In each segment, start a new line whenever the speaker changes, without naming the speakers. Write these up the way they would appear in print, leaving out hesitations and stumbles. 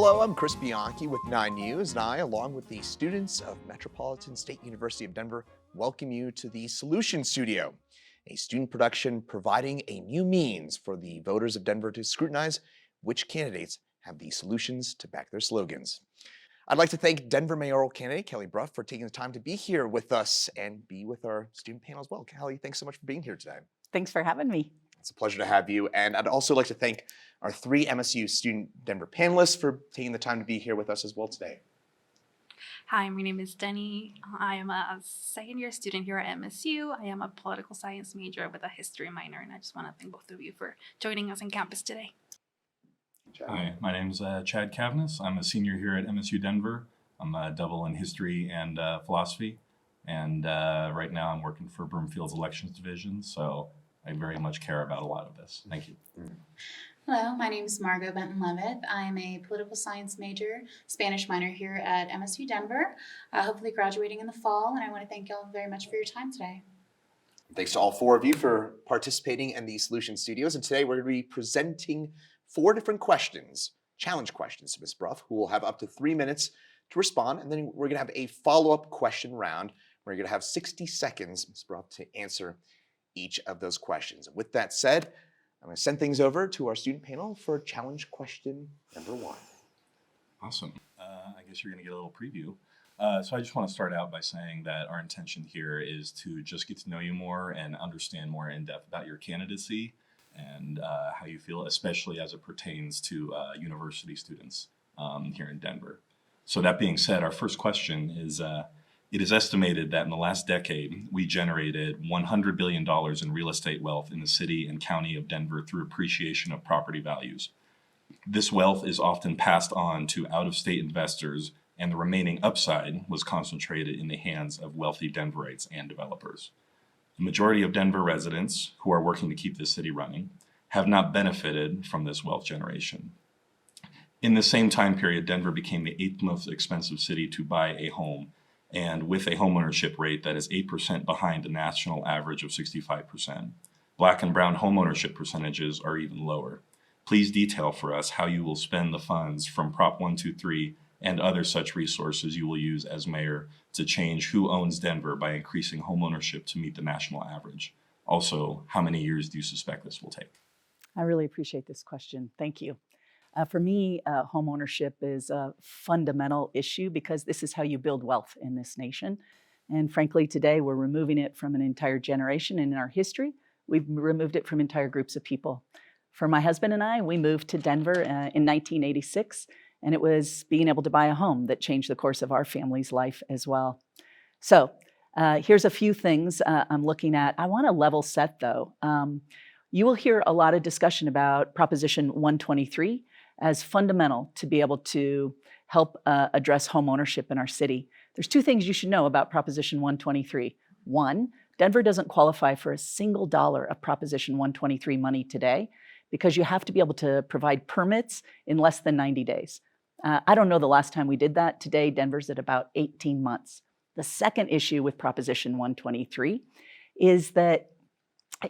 Hello, I'm Chris Bianchi with 9 News, and I, along with the students of Metropolitan State University of Denver, welcome you to the Solution Studio, a student production providing a new means for the voters of Denver to scrutinize which candidates have the solutions to back their slogans. I'd like to thank Denver mayoral candidate Kelly Brough for taking the time to be here with us and be with our student panel as well. Kelly, thanks so much for being here today.
Thanks for having me.
It's a pleasure to have you. And I'd also like to thank our 3 MSU student Denver panelists for taking the time to be here with us as well today.
Hi, my name is Denny. I am a second-year student here at MSU. I am a political science major with a history minor, and I just want to thank both of you for joining us on campus today.
Hi, my name is Chad Cavness. I'm a senior here at MSU Denver. I'm a double in history and philosophy, and right now I'm working for Broomfield's elections division, so I very much care about a lot of this. Thank you.
Hello, my name is Margot Benton-Levitt. I am a political science major, Spanish minor here at MSU Denver, hopefully graduating in the fall, and I want to thank y'all very much for your time today.
Thanks to all 4 of you for participating in the Solution Studios. And today we're going to be presenting 4 different questions, challenge questions to Ms. Brough, who will have up to 3 minutes to respond. And then we're going to have a follow-up question round where you're going to have 60 seconds, Ms. Brough, to answer each of those questions. And with that said, I'm going to send things over to our student panel for challenge question number 1.
Awesome. I guess you're going to get a little preview. So I just want to start out by saying that our intention here is to just get to know you more and understand more in depth about your candidacy and how you feel, especially as it pertains to university students here in Denver. So that being said, our first question is, it is estimated that in the last decade, we generated $100 billion in real estate wealth in the city and county of Denver through appreciation of property values. This wealth is often passed on to out-of-state investors, and the remaining upside was concentrated in the hands of wealthy Denverites and developers. The majority of Denver residents who are working to keep the city running have not benefited from this wealth generation. In the same time period, Denver became the 8th most expensive city to buy a home, and with a homeownership rate that is 8% behind the national average of 65%. Black and brown homeownership percentages are even lower. Please detail for us how you will spend the funds from Prop 123 and other such resources you will use as mayor to change who owns Denver by increasing homeownership to meet the national average. Also, how many years do you suspect this will take?
I really appreciate this question. Thank you. For me, home ownership is a fundamental issue because this is how you build wealth in this nation. And frankly, today we're removing it from an entire generation. And in our history, we've removed it from entire groups of people. For my husband and I, we moved to Denver in 1986, and it was being able to buy a home that changed the course of our family's life as well. So here's a few things I'm looking at. I want to level set, though. You will hear a lot of discussion about Proposition 123 as fundamental to be able to help address home ownership in our city. There's 2 things you should know about Proposition 123. 1, Denver doesn't qualify for a single dollar of Proposition 123 money today because you have to be able to provide permits in less than 90 days. I don't know the last time we did that. Today, Denver's at about 18 months. The second issue with Proposition 123 is that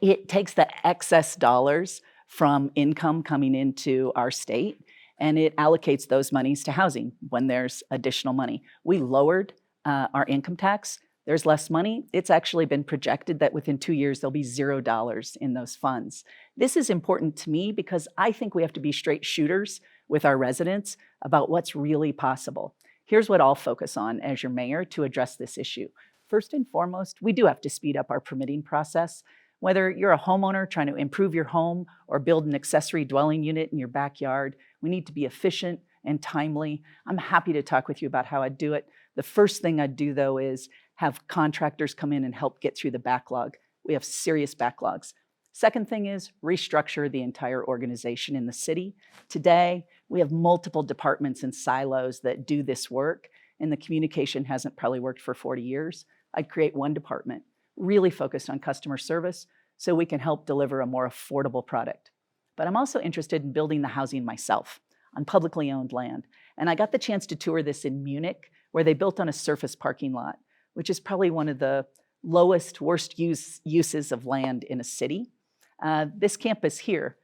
it takes the excess dollars from income coming into our state, and it allocates those monies to housing when there's additional money. We lowered our income tax. There's less money. It's actually been projected that within 2 years, there'll be $0 in those funds. This is important to me because I think we have to be straight shooters with our residents about what's really possible. Here's what I'll focus on as your mayor to address this issue. First and foremost, we do have to speed up our permitting process. Whether you're a homeowner trying to improve your home or build an accessory dwelling unit in your backyard, we need to be efficient and timely. I'm happy to talk with you about how I'd do it. The first thing I'd do, though, is have contractors come in and help get through the backlog. We have serious backlogs. Second thing is restructure the entire organization in the city. Today, we have multiple departments and silos that do this work, and the communication hasn't probably worked for 40 years. I'd create one department, really focused on customer service so we can help deliver a more affordable product. But I'm also interested in building the housing myself on publicly owned land. And I got the chance to tour this in Munich, where they built on a surface parking lot, which is probably one of the worst uses of land in a city. This campus here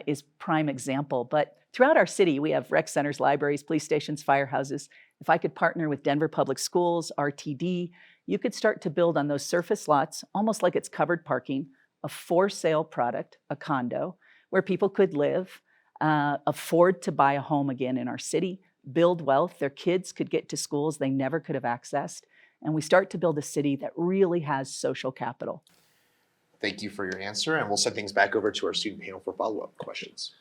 is prime example. But throughout our city, we have rec centers, libraries, police stations, firehouses. If I could partner with Denver Public Schools, RTD, you could start to build on those surface lots, almost like it's covered parking, a for sale product, a condo, where people could live, afford to buy a home again in our city, build wealth. Their kids could get to schools they never could have accessed. And we start to build a city that really has social capital.
Thank you for your answer, and we'll send things back over to our student panel for follow-up questions.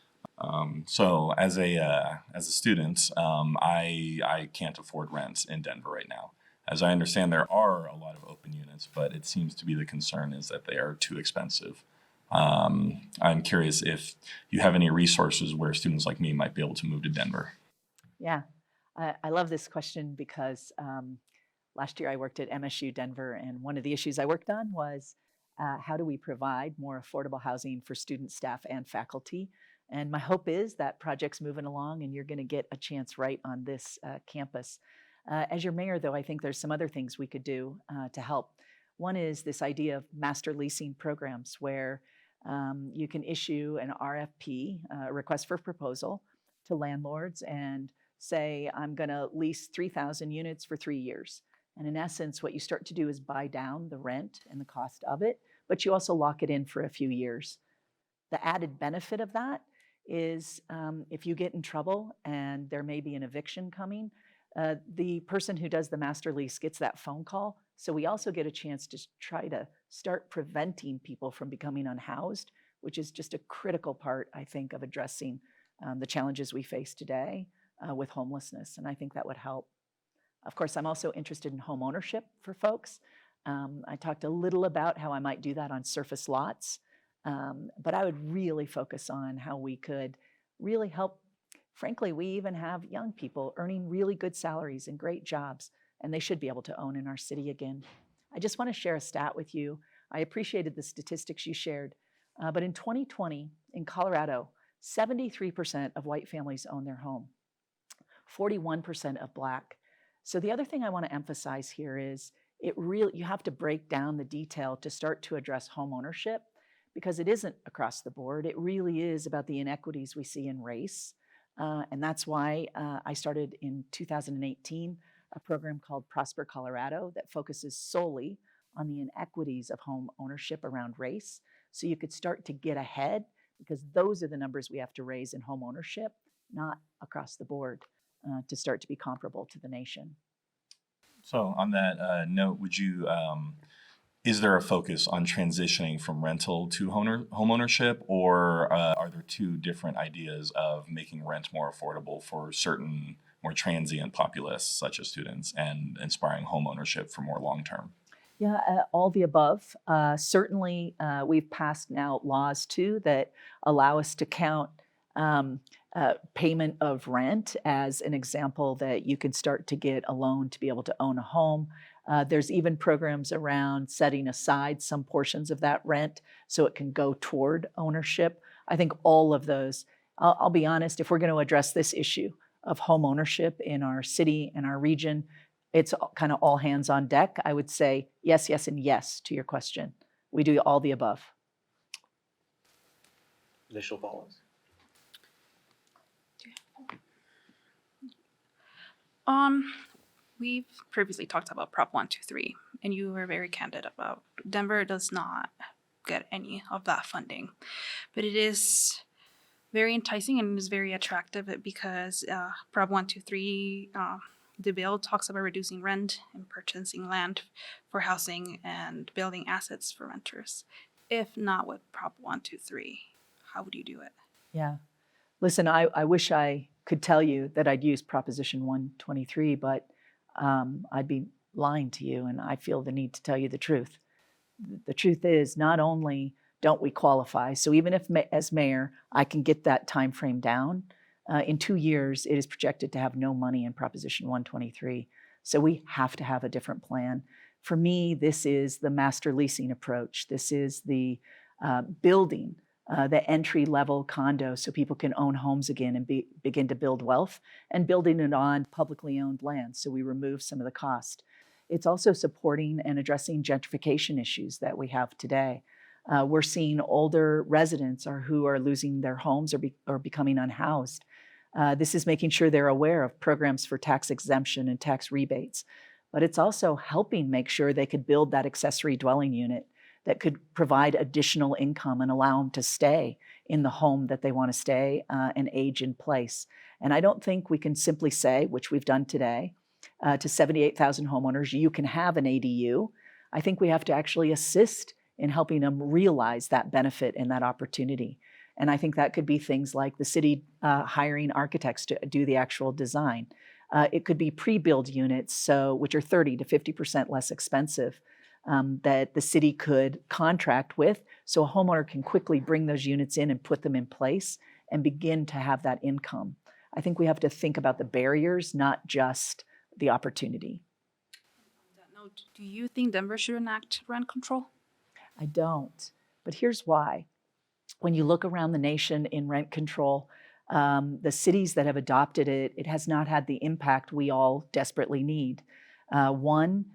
So as a student, I can't afford rent in Denver right now. As I understand, there are a lot of open units, but it seems to be the concern is that they are too expensive. I'm curious if you have any resources where students like me might be able to move to Denver.
Yeah, I love this question because last year I worked at MSU Denver, and one of the issues I worked on was how do we provide more affordable housing for students, staff, and faculty? And my hope is that project's moving along and you're going to get a chance right on this campus. As your mayor, though, I think there's some other things we could do to help. One is this idea of master leasing programs where you can issue an RFP, a request for proposal, to landlords and say, I'm going to lease 3,000 units for 3 years. And in essence, what you start to do is buy down the rent and the cost of it, but you also lock it in for a few years. The added benefit of that is if you get in trouble and there may be an eviction coming, the person who does the master lease gets that phone call. So we also get a chance to try to start preventing people from becoming unhoused, which is just a critical part, I think, of addressing the challenges we face today with homelessness. And I think that would help. Of course, I'm also interested in home ownership for folks. I talked a little about how I might do that on surface lots, but I would really focus on how we could really help. Frankly, we even have young people earning really good salaries and great jobs, and they should be able to own in our city again. I just want to share a stat with you. I appreciated the statistics you shared, but in 2020, in Colorado, 73% of white families own their home, 41% of Black. So the other thing I want to emphasize here is you have to break down the detail to start to address home ownership, because it isn't across the board. It really is about the inequities we see in race. And that's why I started in 2018 a program called Prosper Colorado that focuses solely on the inequities of home ownership around race. So you could start to get ahead, because those are the numbers we have to raise in home ownership, not across the board, to start to be comparable to the nation.
So on that note, is there a focus on transitioning from rental to home ownership, or are there two different ideas of making rent more affordable for certain more transient populace, such as students, and inspiring home ownership for more long term?
Yeah, all the above. Certainly, we've passed now laws too that allow us to count payment of rent as an example that you can start to get a loan to be able to own a home. There's even programs around setting aside some portions of that rent so it can go toward ownership. I think all of those, I'll be honest, if we're going to address this issue of home ownership in our city and our region, it's kind of all hands on deck. I would say yes, yes, and yes to your question. We do all the above.
Initial follow-ups?
We've previously talked about Prop 123, and you were very candid about Denver does not get any of that funding, but it is very enticing and it is very attractive because Prop 123, the bill talks about reducing rent and purchasing land for housing and building assets for renters. If not with Prop 123, how would you do it?
Yeah. Listen, I wish I could tell you that I'd use Proposition 123, but I'd be lying to you, and I feel the need to tell you the truth. The truth is, not only don't we qualify, so even if as mayor I can get that time frame down, in 2 years it is projected to have no money in Proposition 123. So we have to have a different plan. For me, this is the master leasing approach. This is the building the entry-level condo so people can own homes again and begin to build wealth, and building it on publicly owned land so we remove some of the cost. It's also supporting and addressing gentrification issues that we have today. We're seeing older residents who are losing their homes or becoming unhoused. This is making sure they're aware of programs for tax exemption and tax rebates, but it's also helping make sure they could build that accessory dwelling unit that could provide additional income and allow them to stay in the home that they want to stay and age in place. And I don't think we can simply say, which we've done today, to 78,000 homeowners, you can have an ADU. I think we have to actually assist in helping them realize that benefit and that opportunity. And I think that could be things like the city hiring architects to do the actual design. It could be pre-build units, which are 30 to 50% less expensive, that the city could contract with, so a homeowner can quickly bring those units in and put them in place and begin to have that income. I think we have to think about the barriers, not just the opportunity.
On that note, do you think Denver should enact rent control?
I don't, but here's why. When you look around the nation in rent control, the cities that have adopted it, it has not had the impact we all desperately need. One,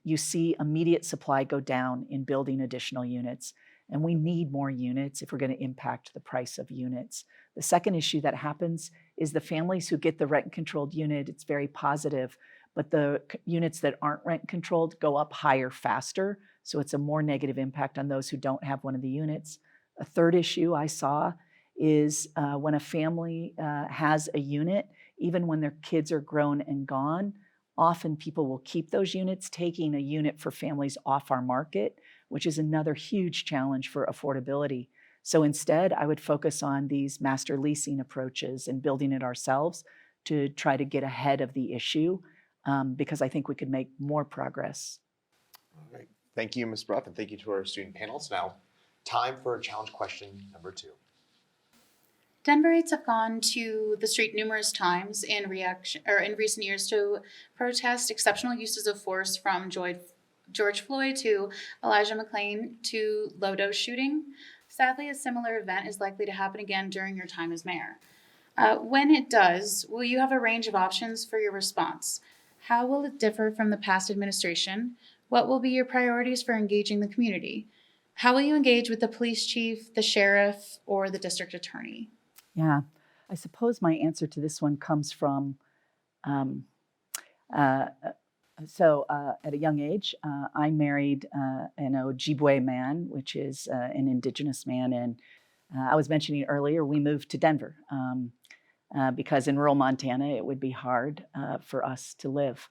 you see immediate supply go down in building additional units, and we need more units if we're going to impact the price of units. The second issue that happens is the families who get the rent-controlled unit, it's very positive, but the units that aren't rent-controlled go up higher faster, so it's a more negative impact on those who don't have one of the units. A third issue I saw is when a family has a unit, even when their kids are grown and gone, often people will keep those units, taking a unit for families off our market, which is another huge challenge for affordability. So instead, I would focus on these master leasing approaches and building it ourselves to try to get ahead of the issue, because I think we could make more progress.
All right. Thank you, Ms. Brough, and thank you to our student panels. Now, time for challenge question number 2.
Denverites have gone to the street numerous times in recent years to protest exceptional uses of force, from George Floyd to Elijah McClain to low-dose shooting. Sadly, a similar event is likely to happen again during your time as mayor. When it does, will you have a range of options for your response? How will it differ from the past administration? What will be your priorities for engaging the community? How will you engage with the police chief, the sheriff, or the district attorney?
Yeah, I suppose my answer to this one comes from, at a young age, I married an Ojibwe man, which is an indigenous man. And I was mentioning earlier, we moved to Denver because in rural Montana, it would be hard for us to live.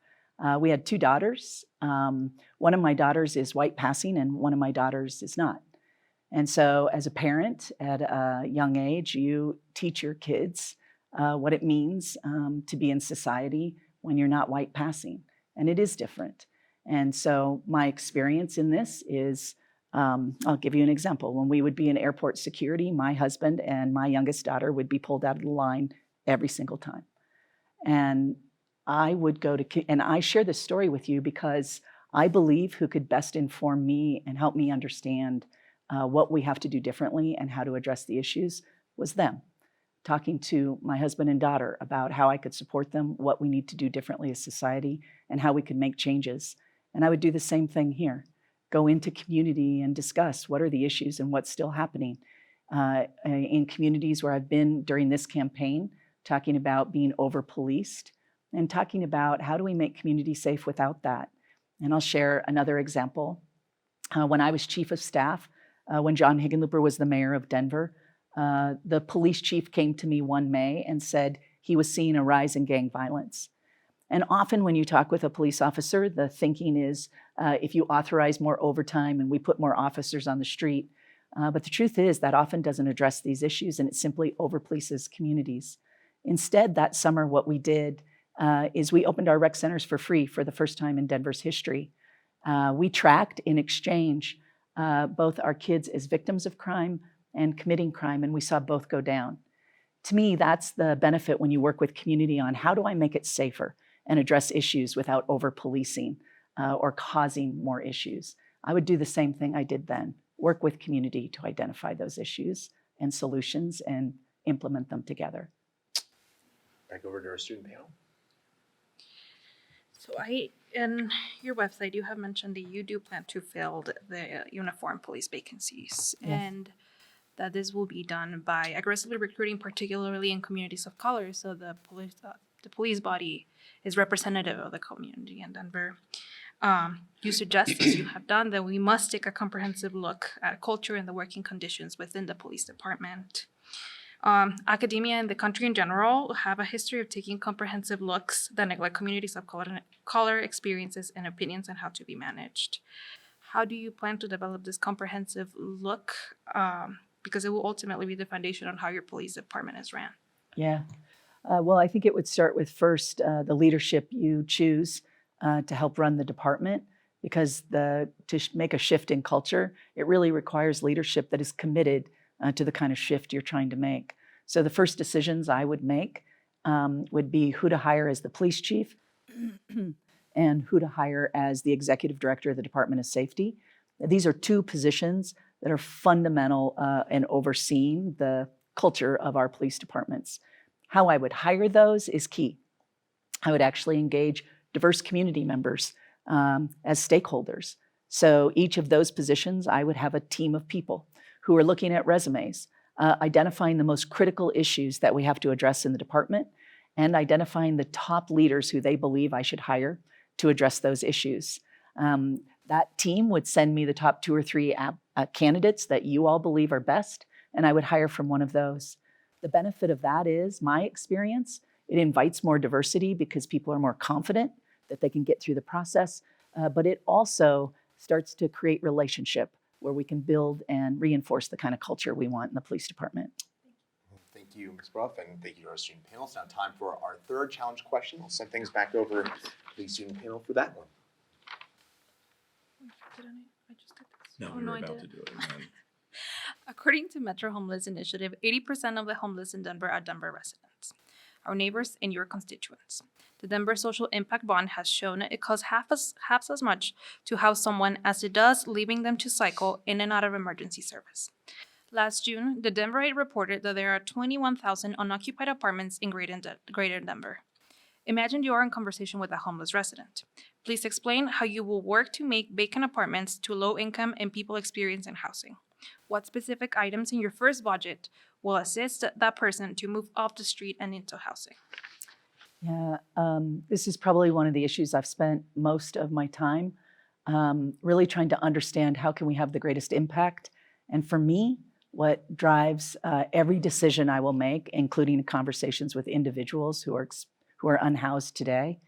We had 2 daughters. One of my daughters is white passing and one of my daughters is not. And so as a parent at a young age, you teach your kids what it means to be in society when you're not white passing. And it is different. And so my experience in this is, I'll give you an example. When we would be in airport security, my husband and my youngest daughter would be pulled out of the line every single time. And I would and I share this story with you because I believe who could best inform me and help me understand what we have to do differently and how to address the issues was them. Talking to my husband and daughter about how I could support them, what we need to do differently as society, and how we could make changes. And I would do the same thing here. Go into community and discuss what are the issues and what's still happening. In communities where I've been during this campaign, talking about being over-policed and talking about how do we make community safe without that. And I'll share another example. When I was chief of staff, when John Hickenlooper was the mayor of Denver, the police chief came to me one May and said he was seeing a rise in gang violence. And often when you talk with a police officer, the thinking is if you authorize more overtime and we put more officers on the street. But the truth is that often doesn't address these issues and it simply over-polices communities. Instead, that summer, what we did is we opened our rec centers for free for the first time in Denver's history. We tracked in exchange both our kids as victims of crime and committing crime, and we saw both go down. To me, that's the benefit when you work with community on how do I make it safer and address issues without over-policing or causing more issues. I would do the same thing I did then, work with community to identify those issues and solutions and implement them together.
Back over to our student panel.
So in your website, you have mentioned that you do plan to fill the uniform police vacancies,
Yes.
and that this will be done by aggressively recruiting, particularly in communities of color. So the police body is representative of the community in Denver. You suggest, as you have done, that we must take a comprehensive look at culture and the working conditions within the police department. Academia and the country in general have a history of taking comprehensive looks that neglect communities of color experiences and opinions on how to be managed. How do you plan to develop this comprehensive look? Because it will ultimately be the foundation on how your police department is ran.
Yeah. Well, I think it would start with first the leadership you choose to help run the department, because make a shift in culture, it really requires leadership that is committed to the kind of shift you're trying to make. So the first decisions I would make would be who to hire as the police chief and who to hire as the executive director of the Department of Safety. These are two positions that are fundamental in overseeing the culture of our police departments. How I would hire those is key. I would actually engage diverse community members as stakeholders. So each of those positions, I would have a team of people who are looking at resumes, identifying the most critical issues that we have to address in the department, and identifying the top leaders who they believe I should hire to address those issues. That team would send me the top 2 or 3 candidates that you all believe are best, and I would hire from one of those. The benefit of that is, my experience, it invites more diversity because people are more confident that they can get through the process, but it also starts to create relationship where we can build and reinforce the kind of culture we want in the police department.
Thank you, Ms. Brough, and thank you to our student panel. It's now time for our third challenge question. I'll send things back over to the student panel for that one.
I just did this.
No,
Oh,
we
no,
were
I
about
didn't.
to do it. And then
According to Metro Homeless Initiative, 80% of the homeless in Denver are Denver residents, our neighbors and your constituents. The Denver Social Impact Bond has shown it costs half as much to house someone as it does leaving them to cycle in and out of emergency service. Last June, the Denverite reported that there are 21,000 unoccupied apartments in Greater Denver. Imagine you are in conversation with a homeless resident. Please explain how you will work to make vacant apartments to low-income and people experiencing housing. What specific items in your first budget will assist that person to move off the street and into housing?
Yeah, this is probably one of the issues I've spent most of my time really trying to understand how can we have the greatest impact. And for me, what drives every decision I will make, including conversations with individuals who are unhoused today,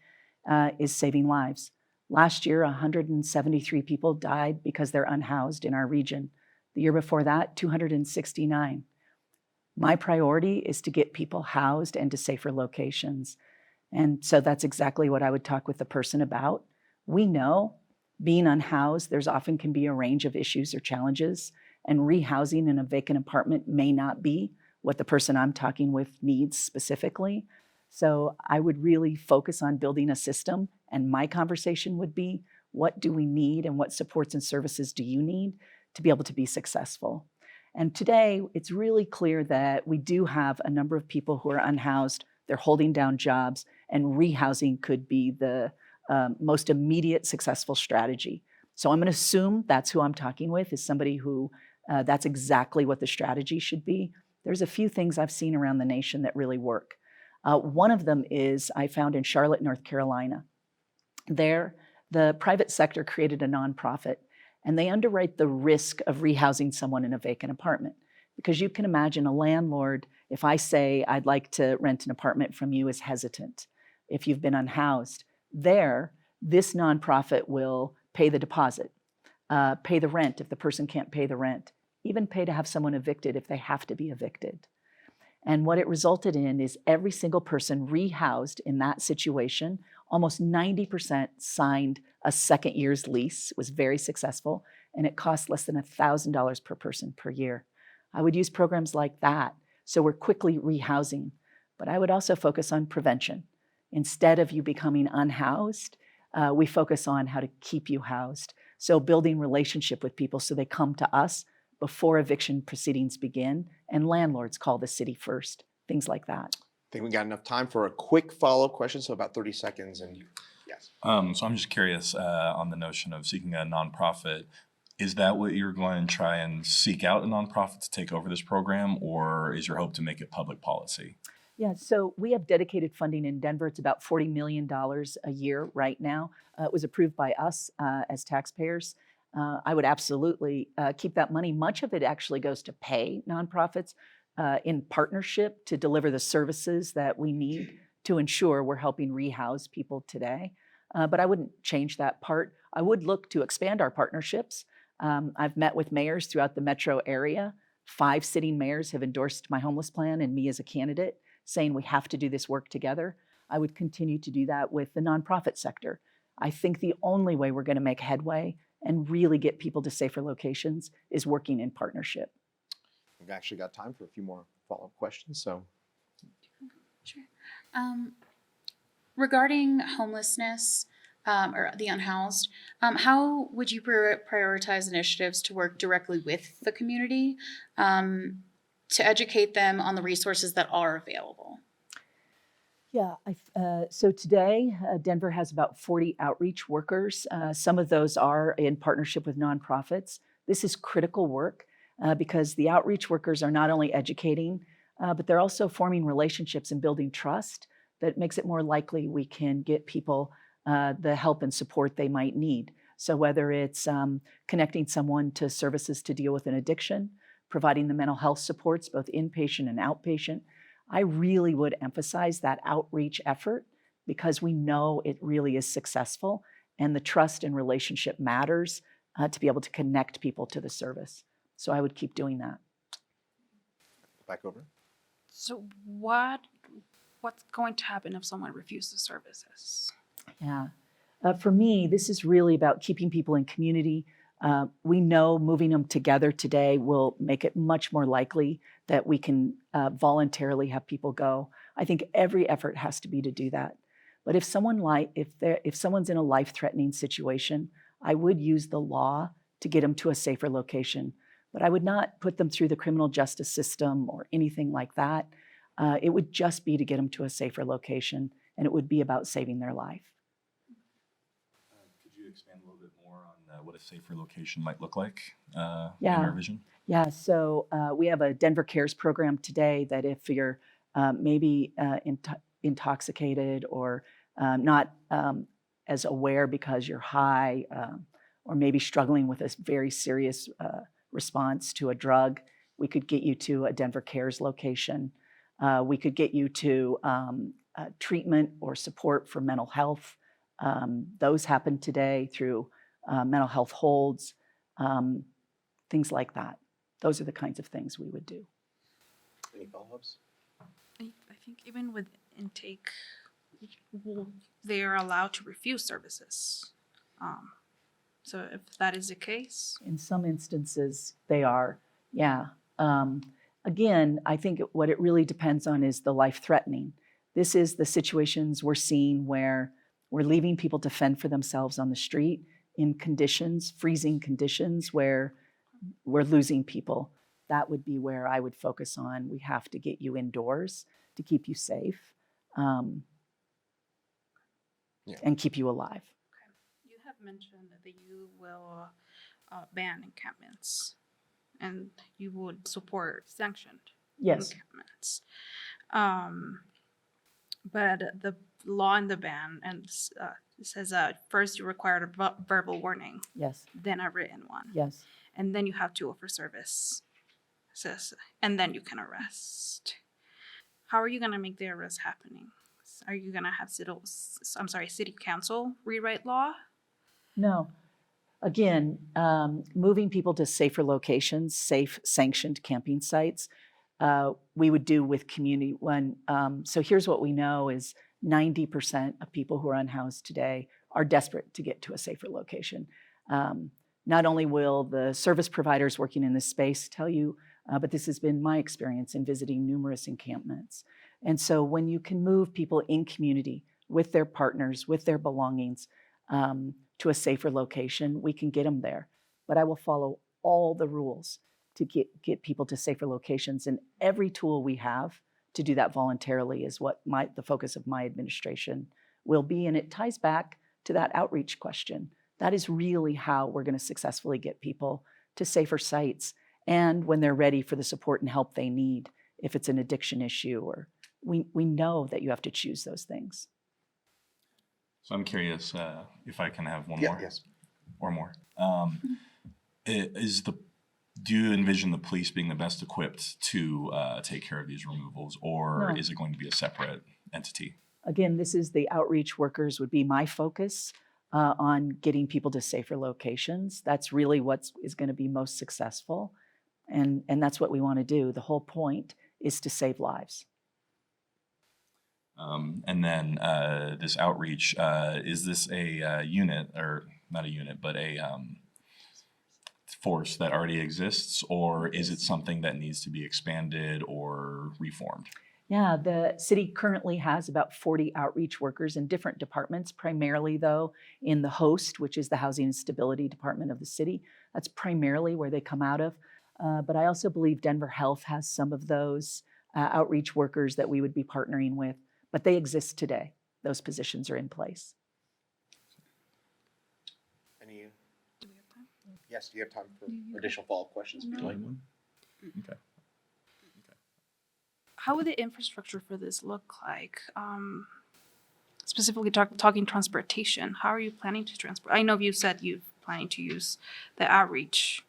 is saving lives. Last year, 173 people died because they're unhoused in our region. The year before that, 269. My priority is to get people housed and to safer locations. And so that's exactly what I would talk with the person about. We know being unhoused, there's often can be a range of issues or challenges, and rehousing in a vacant apartment may not be what the person I'm talking with needs specifically. So I would really focus on building a system, and my conversation would be, what do we need and what supports and services do you need to be able to be successful? And today, it's really clear that we do have a number of people who are unhoused, they're holding down jobs, and rehousing could be the most immediate successful strategy. So I'm going to assume that's who I'm talking with, is somebody who that's exactly what the strategy should be. There's a few things I've seen around the nation that really work. One of them is I found in Charlotte, North Carolina. There, the private sector created a nonprofit, and they underwrite the risk of rehousing someone in a vacant apartment. Because you can imagine a landlord, if I say I'd like to rent an apartment from you, is hesitant. If you've been unhoused, this nonprofit will pay the deposit, pay the rent if the person can't pay the rent, even pay to have someone evicted if they have to be evicted. And what it resulted in is every single person rehoused in that situation, almost 90% signed a second year's lease. It was very successful, and it cost less than $1,000 per person per year. I would use programs like that, so we're quickly rehousing. But I would also focus on prevention. Instead of you becoming unhoused, we focus on how to keep you housed. So building relationship with people so they come to us before eviction proceedings begin, and landlords call the city first, things like that.
I think we got enough time for a quick follow-up question, so about 30 seconds. And yes. Yes.
So I'm just curious on the notion of seeking a nonprofit. Is that what you're going to try and seek out a nonprofit to take over this program, or is your hope to make it public policy?
Yeah, so we have dedicated funding in Denver. It's about $40 million a year right now. It was approved by us as taxpayers. I would absolutely keep that money. Much of it actually goes to pay nonprofits in partnership to deliver the services that we need to ensure we're helping rehouse people today. But I wouldn't change that part. I would look to expand our partnerships. I've met with mayors throughout the metro area. 5 sitting mayors have endorsed my homeless plan and me as a candidate, saying we have to do this work together. I would continue to do that with the nonprofit sector. I think the only way we're going to make headway and really get people to safer locations is working in partnership.
We've actually got time for a few more follow-up questions. So,
Sure. Regarding homelessness or the unhoused, how would you prioritize initiatives to work directly with the community to educate them on the resources that are available?
Yeah, so today Denver has about 40 outreach workers. Some of those are in partnership with nonprofits. This is critical work because the outreach workers are not only educating, but they're also forming relationships and building trust that makes it more likely we can get people the help and support they might need. So whether it's connecting someone to services to deal with an addiction, providing the mental health supports, both inpatient and outpatient, I really would emphasize that outreach effort because we know it really is successful and the trust and relationship matters to be able to connect people to the service. So I would keep doing that.
back over.
So what's going to happen if someone refuses services?
Yeah. For me, this is really about keeping people in community. We know moving them together today will make it much more likely that we can voluntarily have people go. I think every effort has to be to do that. But if someone's in a life-threatening situation, I would use the law to get them to a safer location. But I would not put them through the criminal justice system or anything like that. It would just be to get them to a safer location, and it would be about saving their life.
Could you expand a little bit more on what a safer location might look like in
Yeah.
your vision?
Yeah, so we have a Denver Cares program today that if you're maybe intoxicated or not as aware because you're high or maybe struggling with a very serious response to a drug, we could get you to a Denver Cares location. We could get you to treatment or support for mental health. Those happen today through mental health holds, things like that. Those are the kinds of things we would do.
Any follow-ups?
I think even with intake, they are allowed to refuse services. So if that is the case,
In some instances, they are, yeah. Again, I think what it really depends on is the life-threatening. This is the situations we're seeing where we're leaving people to fend for themselves on the street in conditions, freezing conditions, where we're losing people. That would be where I would focus on. We have to get you indoors to keep you safe and keep you alive.
you have mentioned that you will ban encampments and you would support sanctioned
Yes.
encampments. But the law in the ban and says first you require a verbal warning,
Yes.
then a written one,
Yes.
and then you have to offer service, and then you can arrest. How are you going to make the arrest happening? Are you going to have city council rewrite law?
No. Again, moving people to safer locations, safe sanctioned camping sites, we would do with community one. So here's what we know is 90% of people who are unhoused today are desperate to get to a safer location. Not only will the service providers working in this space tell you, but this has been my experience in visiting numerous encampments. And so when you can move people in community with their partners, with their belongings, to a safer location, we can get them there. But I will follow all the rules to get people to safer locations. And every tool we have to do that voluntarily is what the focus of my administration will be. And it ties back to that outreach question. That is really how we're going to successfully get people to safer sites, and when they're ready for the support and help they need, if it's an addiction issue, or we know that you have to choose those things.
So I'm curious if I can have one
Yeah,
more.
yes.
Or more. Do you envision the police being the best equipped to take care of these removals, or
No.
is it going to be a separate entity?
Again, this is the outreach workers would be my focus on getting people to safer locations. That's really what is going to be most successful. And that's what we want to do. The whole point is to save lives.
And then this outreach, is this a unit, or not a unit, but a force that already exists, or is it something that needs to be expanded or reformed?
Yeah, the city currently has about 40 outreach workers in different departments, primarily though in the host, which is the Housing and Stability Department of the city. That's primarily where they come out of. But I also believe Denver Health has some of those outreach workers that we would be partnering with, but they exist today. Those positions are in place.
Any?
Do we have time?
Yes, do you have time for additional follow-up questions?
Would you like one? Okay.
How would the infrastructure for this look like? Specifically talking transportation, how are you planning to transport? I know you said you're planning to use the outreach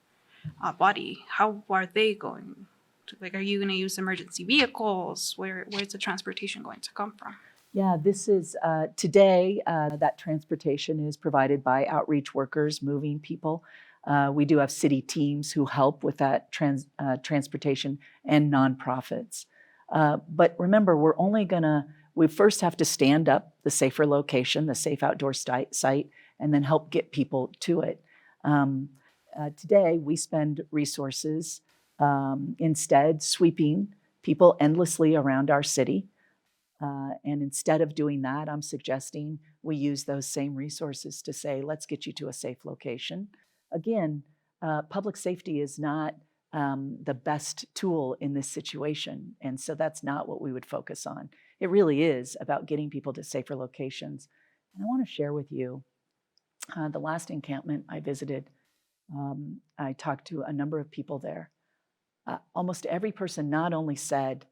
body. How are they going to, like, are you going to use emergency vehicles? Where's the transportation going to come from?
Yeah, this is today, that transportation is provided by outreach workers moving people. We do have city teams who help with that transportation, and nonprofits. But remember, we first have to stand up the safer location, the safe outdoor site, and then help get people to it. Today, we spend resources instead sweeping people endlessly around our city. And instead of doing that, I'm suggesting we use those same resources to say, let's get you to a safe location. Again, public safety is not the best tool in this situation. And so that's not what we would focus on. It really is about getting people to safer locations. And I want to share with you the last encampment I visited. I talked to a number of people there. Almost every person not only said,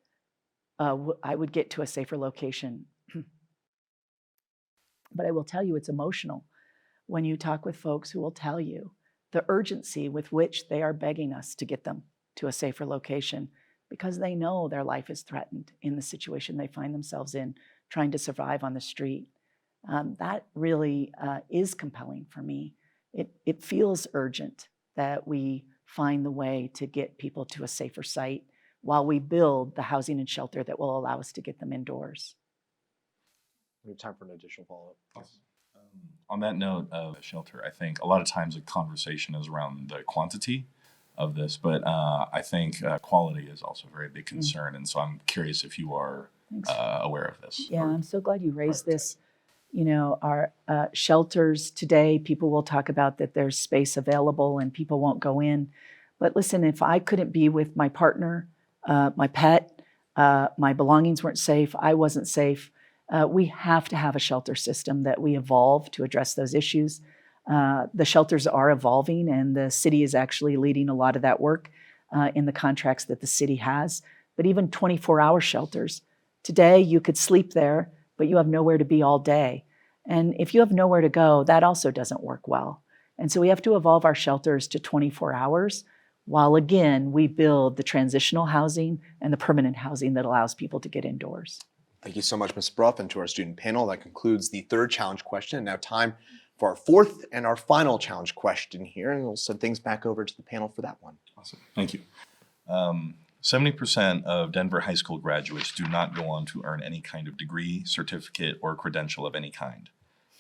I would get to a safer location, but I will tell you it's emotional when you talk with folks who will tell you the urgency with which they are begging us to get them to a safer location because they know their life is threatened in the situation they find themselves in, trying to survive on the street. That really is compelling for me. It feels urgent that we find the way to get people to a safer site while we build the housing and shelter that will allow us to get them indoors.
We have time for an additional follow-up. Yes.
On that note of shelter, I think a lot of times the conversation is around the quantity of this, but I think quality is also a very big concern. And so I'm curious if you are aware of this.
Yeah, I'm so glad you raised this. You know, our shelters today, people will talk about that there's space available and people won't go in. But listen, if I couldn't be with my partner, my pet, my belongings weren't safe, I wasn't safe, we have to have a shelter system that we evolve to address those issues. The shelters are evolving, and the city is actually leading a lot of that work in the contracts that the city has. But even 24-hour shelters, today you could sleep there, but you have nowhere to be all day. And if you have nowhere to go, that also doesn't work well. And so we have to evolve our shelters to 24 hours, while again, we build the transitional housing and the permanent housing that allows people to get indoors.
Thank you so much, Ms. Brough, and to our student panel. That concludes the third challenge question. And now time for our fourth and our final challenge question here. And we'll send things back over to the panel for that one.
Awesome. Thank you. 70% of Denver high school graduates do not go on to earn any kind of degree, certificate, or credential of any kind.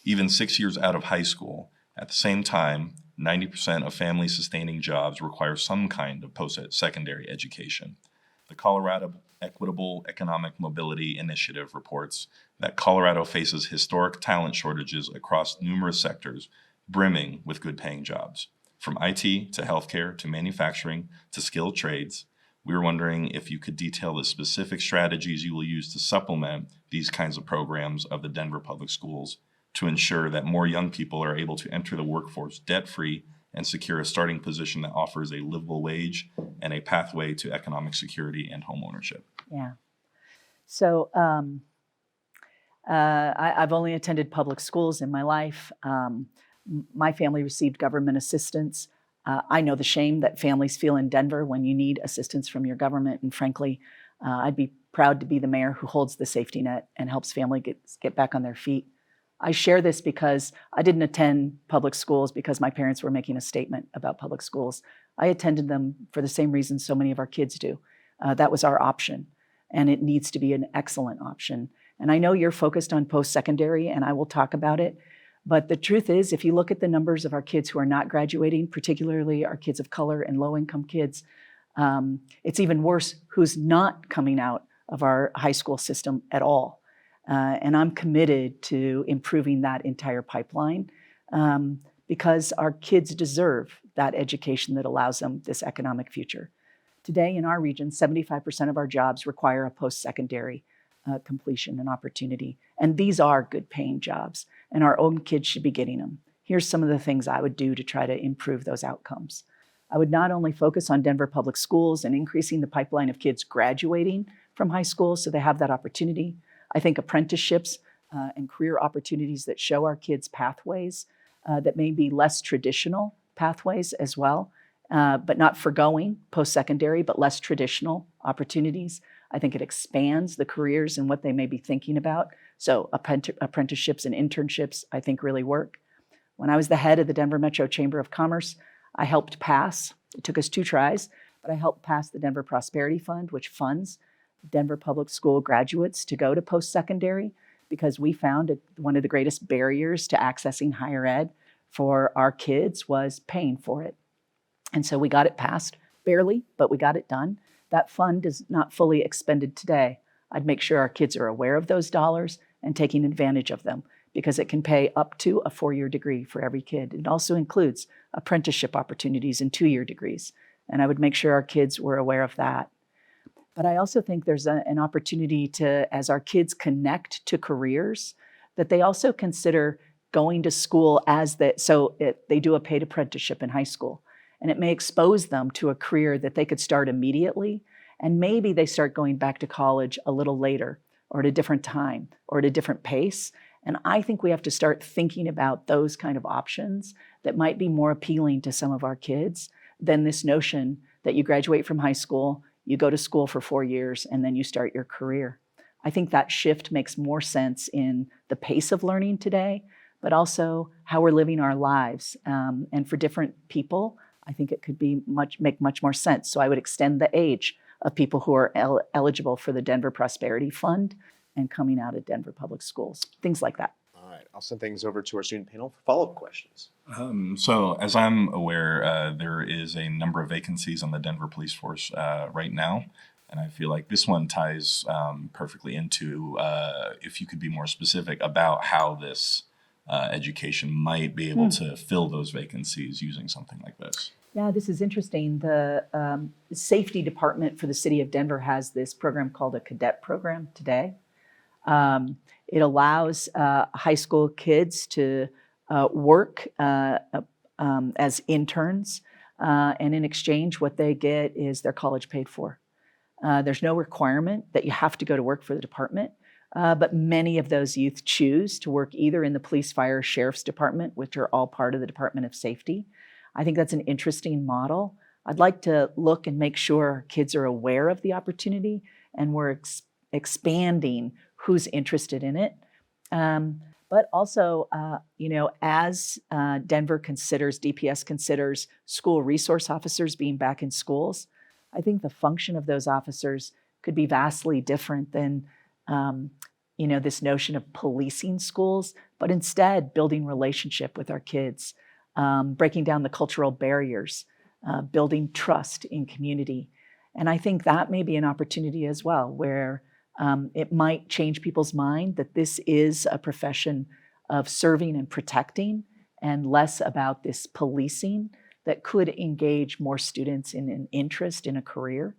Even 6 years out of high school, at the same time, 90% of family-sustaining jobs require some kind of post-secondary education. The Colorado Equitable Economic Mobility Initiative reports that Colorado faces historic talent shortages across numerous sectors, brimming with good-paying jobs. From IT to healthcare to manufacturing to skilled trades, we were wondering if you could detail the specific strategies you will use to supplement these kinds of programs of the Denver Public Schools to ensure that more young people are able to enter the workforce debt-free and secure a starting position that offers a livable wage and a pathway to economic security and home ownership.
Yeah. So I've only attended public schools in my life. My family received government assistance. I know the shame that families feel in Denver when you need assistance from your government. And frankly, I'd be proud to be the mayor who holds the safety net and helps families get back on their feet. I share this because I didn't attend public schools because my parents were making a statement about public schools. I attended them for the same reason so many of our kids do. That was our option, and it needs to be an excellent option. And I know you're focused on post-secondary, and I will talk about it. But the truth is, if you look at the numbers of our kids who are not graduating, particularly our kids of color and low-income kids, it's even worse who's not coming out of our high school system at all. And I'm committed to improving that entire pipeline because our kids deserve that education that allows them this economic future. Today in our region, 75% of our jobs require a post-secondary completion and opportunity. And these are good paying jobs, and our own kids should be getting them. Here's some of the things I would do to try to improve those outcomes. I would not only focus on Denver public schools and increasing the pipeline of kids graduating from high school so they have that opportunity. I think apprenticeships and career opportunities that show our kids pathways that may be less traditional pathways as well, but not forgoing post-secondary, but less traditional opportunities. I think it expands the careers and what they may be thinking about. So apprenticeships and internships, I think, really work. When I was the head of the Denver Metro Chamber of Commerce, I helped pass, it took us 2 tries, but I helped pass the Denver Prosperity Fund, which funds Denver public school graduates to go to post-secondary, because we found one of the greatest barriers to accessing higher ed for our kids was paying for it. And so we got it passed, barely, but we got it done. That fund is not fully expended today. I'd make sure our kids are aware of those dollars and taking advantage of them, because it can pay up to a 4-year degree for every kid. It also includes apprenticeship opportunities and 2-year degrees. And I would make sure our kids were aware of that. But I also think there's an opportunity to, as our kids connect to careers, that they also consider going to school they do a paid apprenticeship in high school. And it may expose them to a career that they could start immediately. And maybe they start going back to college a little later, or at a different time, or at a different pace. And I think we have to start thinking about those kind of options that might be more appealing to some of our kids than this notion that you graduate from high school, you go to school for 4 years, and then you start your career. I think that shift makes more sense in the pace of learning today, but also how we're living our lives. And for different people, I think it could make much more sense. So I would extend the age of people who are eligible for the Denver Prosperity Fund and coming out of Denver public schools, things like that.
All right, I'll send things over to our student panel for follow-up questions.
So as I'm aware, there is a number of vacancies on the Denver police force right now. And I feel like this one ties perfectly into if you could be more specific about how this education might be able to fill those vacancies using something like this.
Yeah, this is interesting. The safety department for the city of Denver has this program called a cadet program today. It allows high school kids to work as interns, and in exchange, what they get is their college paid for. There's no requirement that you have to go to work for the department, but many of those youth choose to work either in the police, fire, sheriff's department, which are all part of the Department of Safety. I think that's an interesting model. I'd like to look and make sure kids are aware of the opportunity and we're expanding who's interested in it. But also, as Denver considers, DPS considers school resource officers being back in schools, I think the function of those officers could be vastly different than, this notion of policing schools, but instead building relationship with our kids, breaking down the cultural barriers, building trust in community. And I think that may be an opportunity as well, where it might change people's mind that this is a profession of serving and protecting and less about this policing that could engage more students in an interest in a career.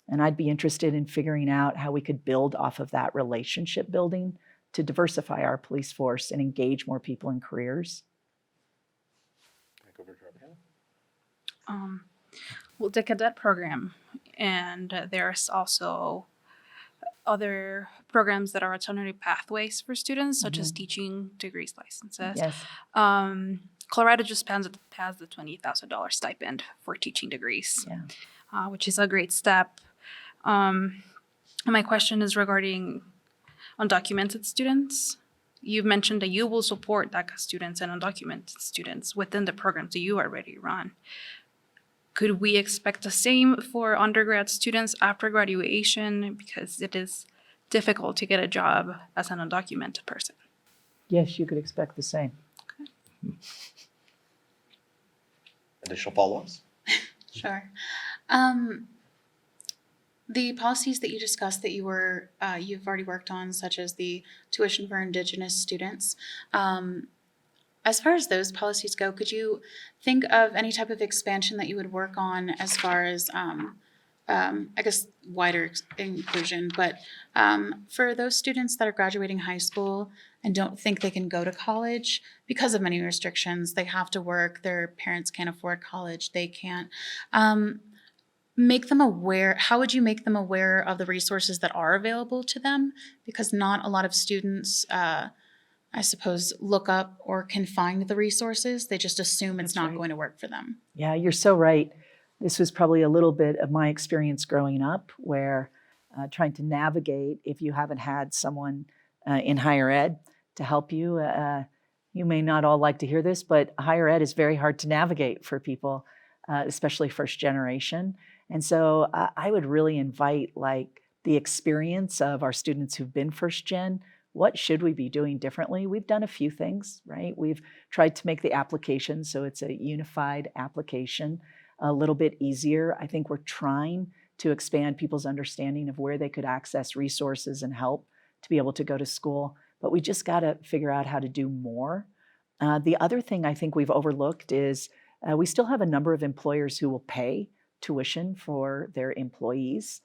And I'd be interested in figuring out how we could build off of that relationship building to diversify our police force and engage more people in careers.
Well, the cadet program, and there's also other programs that are alternative pathways for students, such as teaching degrees licenses.
Yes.
Colorado just passed the $20,000 stipend for teaching degrees, which is a great step. My question is regarding undocumented students. You've mentioned that you will support DACA students and undocumented students within the programs that you already run. Could we expect the same for undergrad students after graduation? Because it is difficult to get a job as an undocumented person.
Yes, you could expect the same.
Additional follow-ups?
Sure. The policies that you discussed that you've already worked on, such as the tuition for Indigenous students, as far as those policies go, could you think of any type of expansion that you would work on as far as, I guess, wider inclusion, but for those students that are graduating high school and don't think they can go to college because of many restrictions, they have to work, their parents can't afford college, they can't, make them aware, how would you make them aware of the resources that are available to them? Because not a lot of students, I suppose, look up or can find the resources. They just assume it's not going to work for them.
Yeah, you're so right. This was probably a little bit of my experience growing up, where trying to navigate, if you haven't had someone in higher ed to help you, you may not all like to hear this, but higher ed is very hard to navigate for people, especially first generation. And so I would really invite the experience of our students who've been first gen. What should we be doing differently? We've done a few things, right? We've tried to make the application so it's a unified application, a little bit easier. I think we're trying to expand people's understanding of where they could access resources and help to be able to go to school. But we just got to figure out how to do more. The other thing I think we've overlooked is we still have a number of employers who will pay tuition for their employees.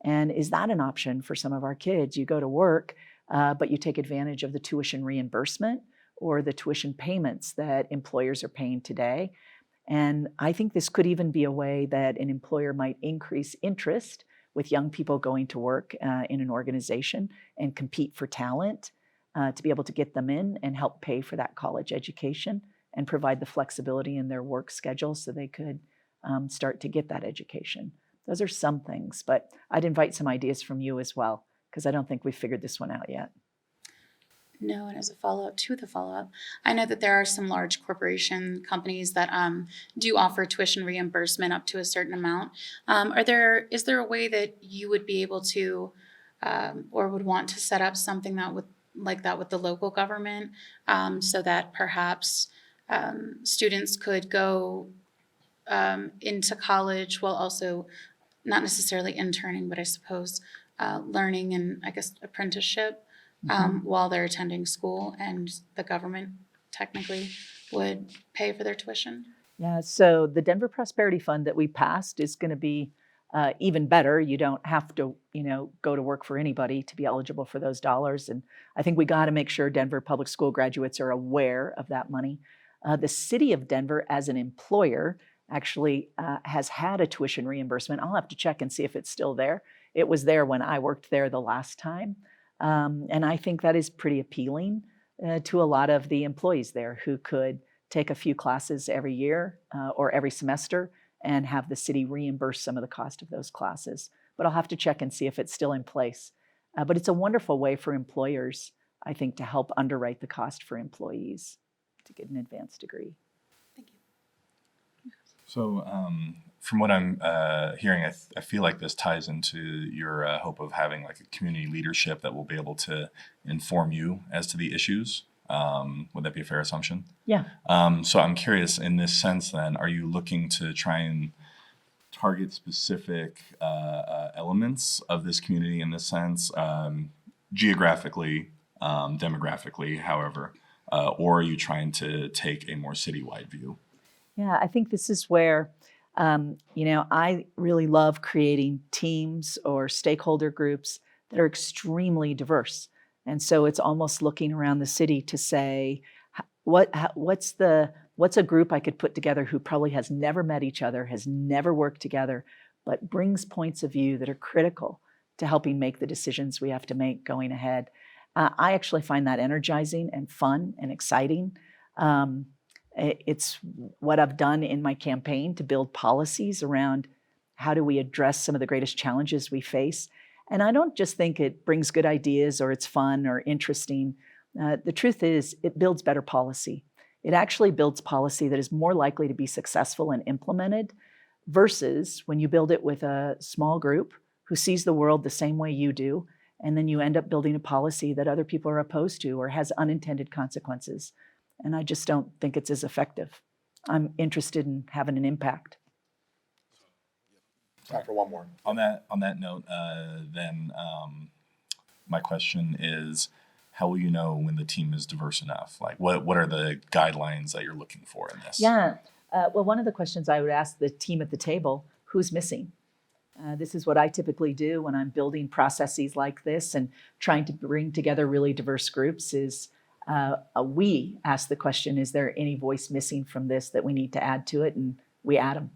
And is that an option for some of our kids? You go to work, but you take advantage of the tuition reimbursement or the tuition payments that employers are paying today. And I think this could even be a way that an employer might increase interest with young people going to work in an organization and compete for talent to be able to get them in and help pay for that college education and provide the flexibility in their work schedule so they could start to get that education. Those are some things, but I'd invite some ideas from you as well, because I don't think we've figured this one out yet.
No, and as a follow-up to the follow-up, I know that there are some large corporation companies that do offer tuition reimbursement up to a certain amount. Is there a way that you would be able to or would want to set up something like that with the local government so that perhaps students could go into college while also not necessarily interning, but I suppose learning and I guess apprenticeship while they're attending school, and the government technically would pay for their tuition?
Yeah, so the Denver Prosperity Fund that we passed is going to be even better. You don't have to, go to work for anybody to be eligible for those dollars. And I think we got to make sure Denver public school graduates are aware of that money. The city of Denver, as an employer, actually has had a tuition reimbursement. I'll have to check and see if it's still there. It was there when I worked there the last time. And I think that is pretty appealing to a lot of the employees there who could take a few classes every year or every semester and have the city reimburse some of the cost of those classes. But I'll have to check and see if it's still in place. But it's a wonderful way for employers, I think, to help underwrite the cost for employees to get an advanced degree.
Thank you.
So from what I'm hearing, I feel like this ties into your hope of having like a community leadership that will be able to inform you as to the issues. Would that be a fair assumption?
Yeah.
So I'm curious, in this sense then, are you looking to try and target specific elements of this community in this sense, geographically, demographically, however, or are you trying to take a more citywide view?
Yeah, I think this is where, I really love creating teams or stakeholder groups that are extremely diverse. And so it's almost looking around the city to say, what's a group I could put together who probably has never met each other, has never worked together, but brings points of view that are critical to helping make the decisions we have to make going ahead. I actually find that energizing and fun and exciting. It's what I've done in my campaign to build policies around how do we address some of the greatest challenges we face. And I don't just think it brings good ideas or it's fun or interesting. The truth is it builds better policy. It actually builds policy that is more likely to be successful and implemented versus when you build it with a small group who sees the world the same way you do, and then you end up building a policy that other people are opposed to or has unintended consequences. And I just don't think it's as effective. I'm interested in having an impact.
Time for one more.
On that note, my question is, how will you know when the team is diverse enough? Like, what are the guidelines that you're looking for in this?
Yeah. Well, one of the questions I would ask the team at the table, who's missing? This is what I typically do when I'm building processes like this and trying to bring together really diverse groups is we ask the question, is there any voice missing from this that we need to add to it? And we add them.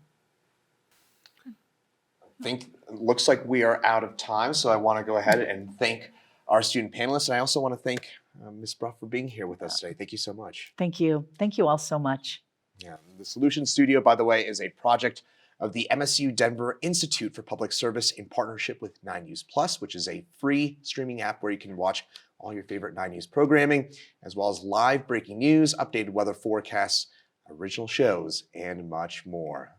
Looks like we are out of time, so I want to go ahead and thank our student panelists, and I also want to thank Ms. Brough for being here with us today. Thank you so much.
Thank you. Thank you all so much.
Yeah, the Solution Studio, by the way, is a project of the MSU Denver Institute for Public Service in partnership with 9 News Plus, which is a free streaming app where you can watch all your favorite 9 News programming, as well as live breaking news, updated weather forecasts, original shows, and much more.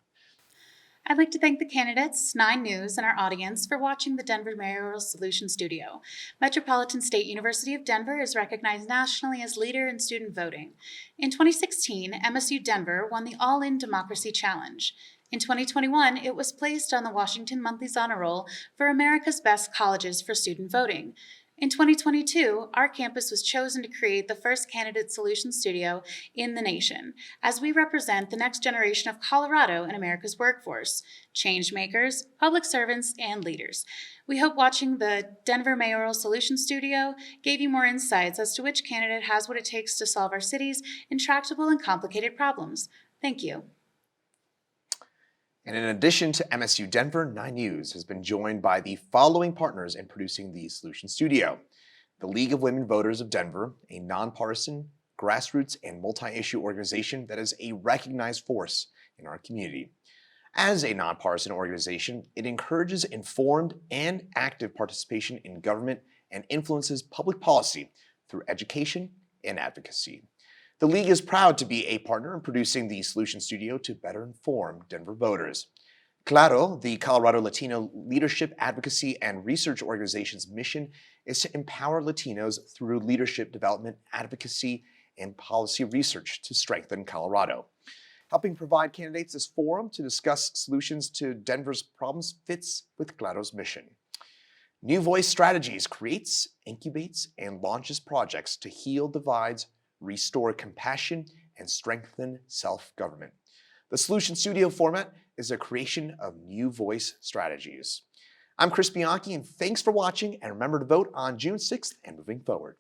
I'd like to thank the candidates, 9 News, and our audience for watching the Denver Mayoral Solution Studio. Metropolitan State University of Denver is recognized nationally as leader in student voting. In 2016, MSU Denver won the All-In Democracy Challenge. In 2021, it was placed on the Washington Monthly's honor roll for America's Best Colleges for Student Voting. In 2022, our campus was chosen to create the first candidate solution studio in the nation, as we represent the next generation of Colorado and America's workforce, change makers, public servants, and leaders. We hope watching the Denver Mayoral Solution Studio gave you more insights as to which candidate has what it takes to solve our city's intractable and complicated problems. Thank you.
And in addition to MSU Denver, 9 News has been joined by the following partners in producing the Solution Studio: the League of Women Voters of Denver, a nonpartisan, grassroots, and multi-issue organization that is a recognized force in our community. As a nonpartisan organization, it encourages informed and active participation in government and influences public policy through education and advocacy. The League is proud to be a partner in producing the Solution Studio to better inform Denver voters. Claro, the Colorado Latino Leadership Advocacy and Research Organization's mission is to empower Latinos through leadership development, advocacy, and policy research to strengthen Colorado. Helping provide candidates this forum to discuss solutions to Denver's problems fits with Claro's mission. New Voice Strategies creates, incubates, and launches projects to heal divides, restore compassion, and strengthen self-government. The Solution Studio format is a creation of New Voice Strategies. I'm Chris Bianchi, and thanks for watching, and remember to vote on June 6th and moving forward.